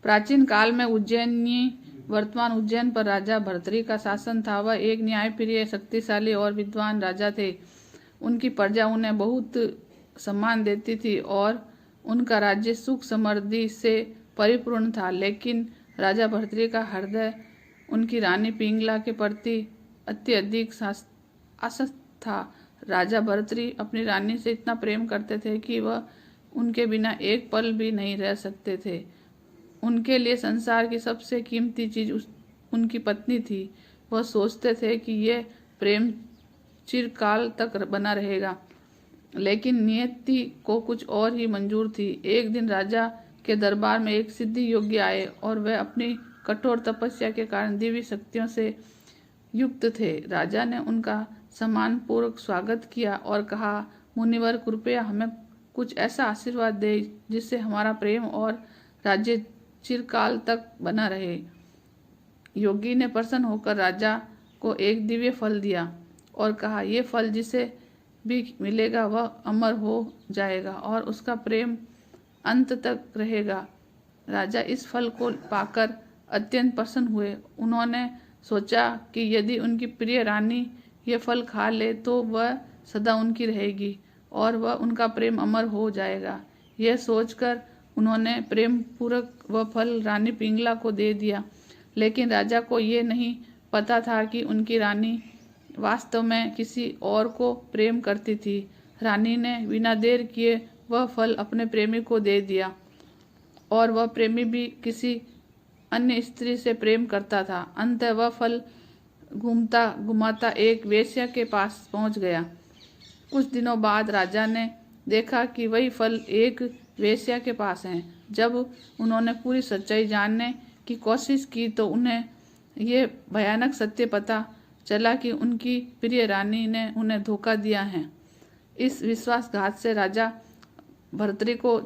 प्राचीन काल में उज्जैनी वर्तमान उज्जैन पर राजा भर्तृ का शासन था। वह एक न्यायप्रिय, शक्तिशाली और विद्वान राजा थे। उनकी प्रजा उन्हें बहुत सम्मान देती थी और उनका राज्य सुख समृद्धि से परिपूर्ण था। लेकिन राजा भर्तृ का हृदय उनकी रानी पिंगला के प्रति अत्यधिक आसक्त था। राजा भर्तृ अपनी रानी से इतना प्रेम करते थे कि वह उनके बिना एक पल भी नहीं रह सकते थे। उनके लिए संसार की सबसे कीमती चीज उनकी पत्नी थी। वह सोचते थे कि यह प्रेम चिरकाल तक बना रहेगा, लेकिन नियति को कुछ और ही मंजूर थी। एक दिन राजा के दरबार में एक सिद्धि योगी आए और वह अपनी कठोर तपस्या के कारण दिव्य शक्तियों से युक्त थे। राजा ने उनका सम्मानपूर्वक स्वागत किया और कहा, मुनिवर, कृपया हमें कुछ ऐसा आशीर्वाद दे जिससे हमारा प्रेम और राज्य चिरकाल तक बना रहे। योगी ने प्रसन्न होकर राजा को एक दिव्य फल दिया और कहा, यह फल जिसे भी मिलेगा वह अमर हो जाएगा और उसका प्रेम अंत तक रहेगा। राजा इस फल को पाकर अत्यंत प्रसन्न हुए। उन्होंने सोचा कि यदि उनकी प्रिय रानी यह फल खा ले तो वह सदा उनकी रहेगी और वह उनका प्रेम अमर हो जाएगा। यह सोचकर उन्होंने प्रेम पूर्वक वह फल रानी पिंगला को दे दिया। लेकिन राजा को ये नहीं पता था कि उनकी रानी वास्तव में किसी और को प्रेम करती थी। रानी ने बिना देर किए वह फल अपने प्रेमी को दे दिया और वह प्रेमी भी किसी अन्य स्त्री से प्रेम करता था। अंततः वह फल घूमता घुमाता एक वेश्या के पास पहुंच गया। कुछ दिनों बाद राजा ने देखा कि वही फल एक वेश्या के पास है। जब उन्होंने पूरी सच्चाई जानने की कोशिश की तो उन्हें ये भयानक सत्य पता चला कि उनकी प्रिय रानी ने उन्हें धोखा दिया है। इस विश्वासघात से राजा भर्तृ को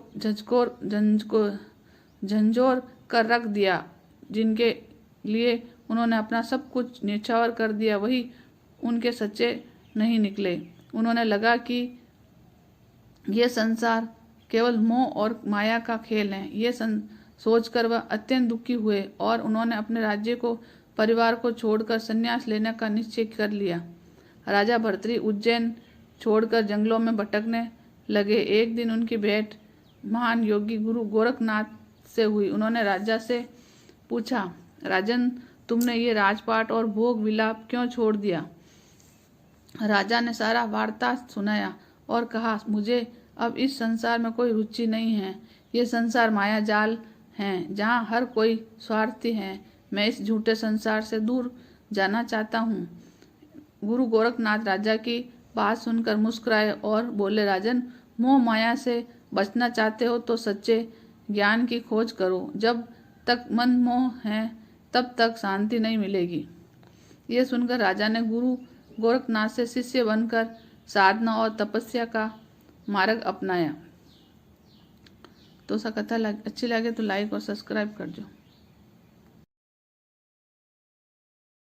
झंझोर कर रख दिया। जिनके लिए उन्होंने अपना सब कुछ न्यौछावर कर दिया वही उनके सच्चे नहीं निकले। उन्होंने लगा कि यह संसार केवल मोह और माया का खेल है। ये सोचकर वह अत्यंत दुखी हुए और उन्होंने अपने राज्य को, परिवार को छोड़कर संन्यास लेने का निश्चय कर लिया। राजा भर्तृ उज्जैन छोड़कर जंगलों में भटकने लगे। एक दिन उनकी भेंट महान योगी गुरु गोरखनाथ से हुई। उन्होंने राजा से पूछा, राजन, तुमने ये राजपाट और भोग विलाप क्यों छोड़ दिया? राजा ने सारा वार्ता सुनाया और कहा, मुझे अब इस संसार में कोई रुचि नहीं है। ये संसार माया जाल है जहाँ हर कोई स्वार्थी है। मैं इस झूठे संसार से दूर जाना चाहता हूँ। गुरु गोरखनाथ राजा की बात सुनकर मुस्कुराए और बोले, राजन, मोह माया से बचना चाहते हो तो सच्चे ज्ञान की खोज करो। जब तक मन मोह है तब तक शांति नहीं मिलेगी। ये सुनकर राजा ने गुरु गोरखनाथ से शिष्य बनकर साधना और तपस्या का मार्ग अपनाया। तो कथा अच्छी लगे तो लाइक और सब्सक्राइब कर दो।